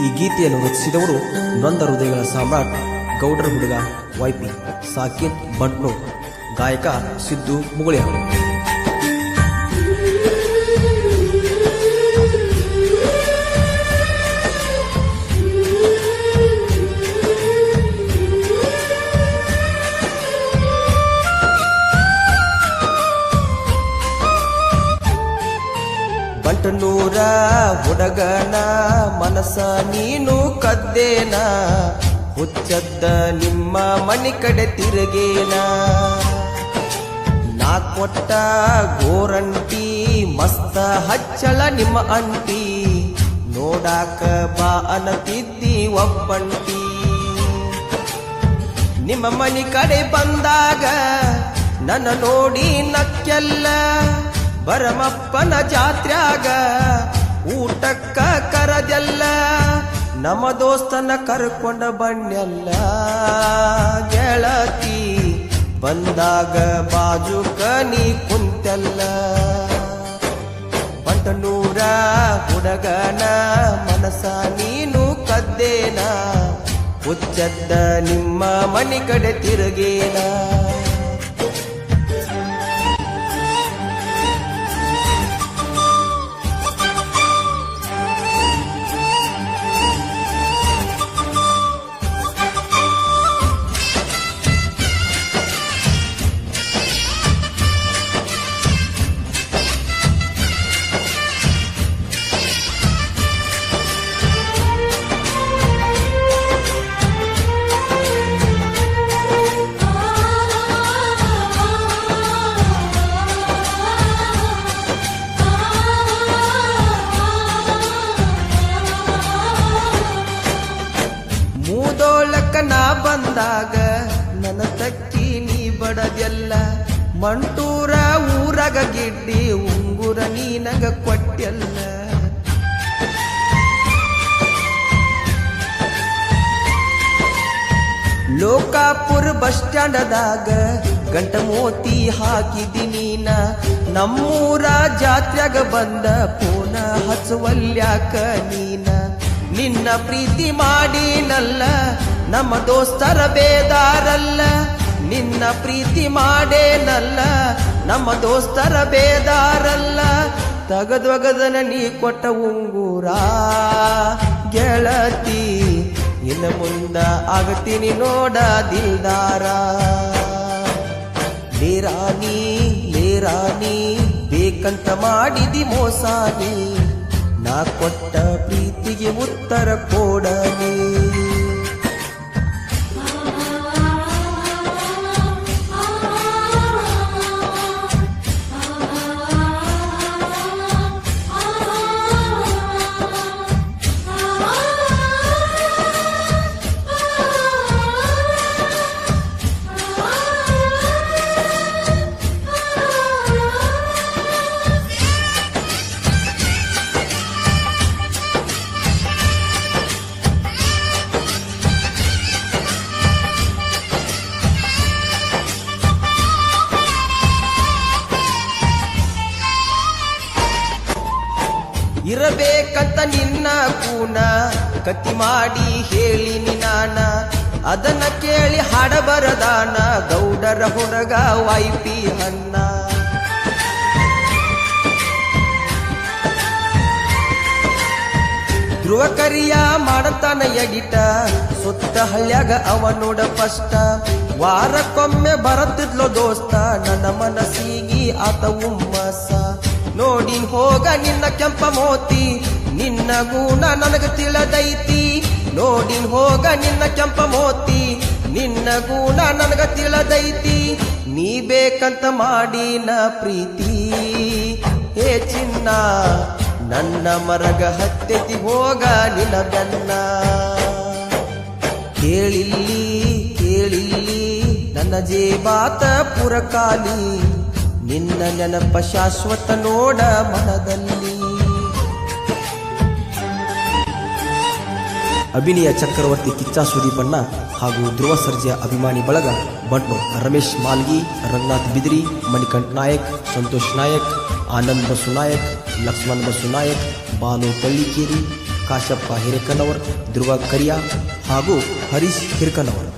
ಈ ಗೀತೆಯನ್ನು ರಚಿಸಿದವರು ನೊಂದ ಹೃದಯಗಳ ಸಾಮ್ರಾಟ್ ಗೌಡರ ಹುಡುಗ YP ಸಾಕಿನ್ ಬಂಟ್ನೋ, ಗಾಯಕ ಸಿದ್ದು ಮುಗುಳಿ ಅವರು. ಬಂಟನೂರ ಹುಡುಗನ ಮನಸ ನೀನು ಕದ್ದೇನ, ಹುಚ್ಚದ್ದ ನಿಮ್ಮ ಮನಿ ಕಡೆ ತಿರುಗೇನ. ನಾ ಕೊಟ್ಟ ಗೋರಂಟಿ ಮಸ್ತ ಹಚ್ಚಳ ನಿಮ್ಮ ಅಂಟಿ, ನೋಡಾಕ ಬಾ ಅನ್ನತಿದ್ದಿ ಒಬ್ಬಂಟಿ. ನಿಮ್ಮ ಮನಿ ಕಡೆ ಬಂದಾಗ ನನ್ನ ನೋಡಿ ನಕ್ಕೆಲ್ಲ, ಬರಮಪ್ಪನ ಜಾತ್ರ್ಯಾಗ ಊಟಕ್ಕ ಕರದೆಲ್ಲ. ನಮ್ಮ ದೋಸ್ತನ ಕರ್ಕೊಂಡ ಬಣ್ಣೆಲ್ಲ ಗೆಳತಿ, ಬಂದಾಗ ಬಾಜುಕ ನೀ ಕುಂತೆಲ್ಲ. ಬಂಟನೂರ ಹುಡುಗನ ಮನಸ ನೀನು ಕದ್ದೇನ, ಹುಚ್ಚದ್ದ ನಿಮ್ಮ ಮನಿ ಕಡೆ ತಿರುಗೇನ. ನಾ ಬಂದಾಗ ನನ್ನ ತಕ್ಕಿ ನೀ ಬಡದೆಲ್ಲ, ಮಂಟೂರ ಊರಾಗ ಗಿಡ್ಡಿ ಉಂಗುರ ನೀನಗ ಕೊಟ್ಟೆಲ್ಲ. ಲೋಕಾಪುರ ಬಸ್ ಸ್ಟ್ಯಾಂಡದಾಗ ಗಂಟ ಮೋತಿ ಹಾಕಿದಿ ನೀನ, ನಮ್ಮೂರ ಜಾತ್ರೆಗ ಬಂದ ಪೋನ ಹಚ್ಚುವಲ್ಯಾಕ ನೀನ. ನಿನ್ನ ಪ್ರೀತಿ ಮಾಡಿನಲ್ಲ ನಮ್ಮ ದೋಸ್ತರ ಬೇದಾರಲ್ಲ, ನಿನ್ನ ಪ್ರೀತಿ ಮಾಡೇನಲ್ಲ ನಮ್ಮ ದೋಸ್ತರ ಬೇದಾರಲ್ಲ. ತಗದ್ವಗದನ ನೀ ಕೊಟ್ಟ ಉಂಗೂರ ಗೆಳತಿ, ಇನ್ನು ಮುಂದ ಆಗತೀನಿ ನೋಡ ದಿಲ್ದಾರ. ಲೇರಾಣಿ ಬೇಕಂತ ಮಾಡಿದಿ ಮೋಸಾನಿ, ನಾ ಕೊಟ್ಟ ಪ್ರೀತಿಗೆ ಉತ್ತರ ಕೊಡಲಿ. ಇರಬೇಕಂತ ನಿನ್ನ ಕೂನ ಕತ್ತಿ ಮಾಡಿ ಹೇಳಿನಿ ನಾನ, ಅದನ್ನ ಕೇಳಿ ಹಾಡ ಬರದಾನ ಗೌಡರ ಹುಡುಗ YP ಅಣ್ಣ. ಧ್ರುವ ಕರಿಯ ಮಾಡತಾನ ಎಡಿಟ, ಸುತ್ತ ಹಳ್ಳ್ಯಾಗ ಅವ ನೋಡ ಫಷ್ಟ. ವಾರಕ್ಕೊಮ್ಮೆ ಬರತ್ತಿದ್ಲೋ ದೋಸ್ತ, ನನ್ನ ಮನಸ್ಸಿಗೆ ಆತ ಉಮ್ಮಸ. ನೋಡಿನ್ ಹೋಗ ನಿನ್ನ ಕೆಂಪ ಮೋತಿ, ನಿನ್ನ ಗುಣ ನನಗ ತಿಳಿದೈತಿ. ನೋಡಿನ್ ಹೋಗ ನಿನ್ನ ಕೆಂಪ ಮೋತಿ, ನಿನ್ನ ಗುಣ ನನಗ ತಿಳಿದೈತಿ. ನೀ ಬೇಕಂತ ಮಾಡಿನ ಪ್ರೀತಿ ಹೇ ಚಿನ್ನ, ನನ್ನ ಮರಗ ಹತ್ತೆತಿ ಹೋಗ ನಿನ್ನ ಬೆನ್ನ. ಕೇಳಿಲ್ಲಿ ನನ್ನ ಜೇಬಾತ ಪುರಕಾಲಿ, ನಿನ್ನ ನೆನಪ ಶಾಶ್ವತ ನೋಡ ಮನದಲ್ಲಿ. ಅಭಿನಯ ಚಕ್ರವರ್ತಿ ಕಿಚ್ಚ ಸುದೀಪಣ್ಣ ಹಾಗೂ ಧ್ರುವ ಸರ್ಜಾ ಅಭಿಮಾನಿ ಬಳಗ ಬಂಟ್ನೋ, ರಮೇಶ್ ಮಾಲ್ಗಿ, ರಂಗನಾಥ್ ಬಿದ್ರಿ, ಮಣಿಕಂಠ್ ನಾಯಕ್, ಸಂತೋಷ್ ನಾಯಕ್, ಆನಂದ್ ಬಸು ನಾಯಕ್, ಲಕ್ಷ್ಮಣ್ ಬಸು ನಾಯಕ್, ಬಾನು ಪಳ್ಳಿಕೇರಿ, ಕಾಶಪ್ಪ ಹಿರೇಕನ್ನವರ್, ಧ್ರುವ ಕರಿಯಾ ಹಾಗೂ ಹರೀಶ್ ಹಿರೇಕನ್ನವರ್.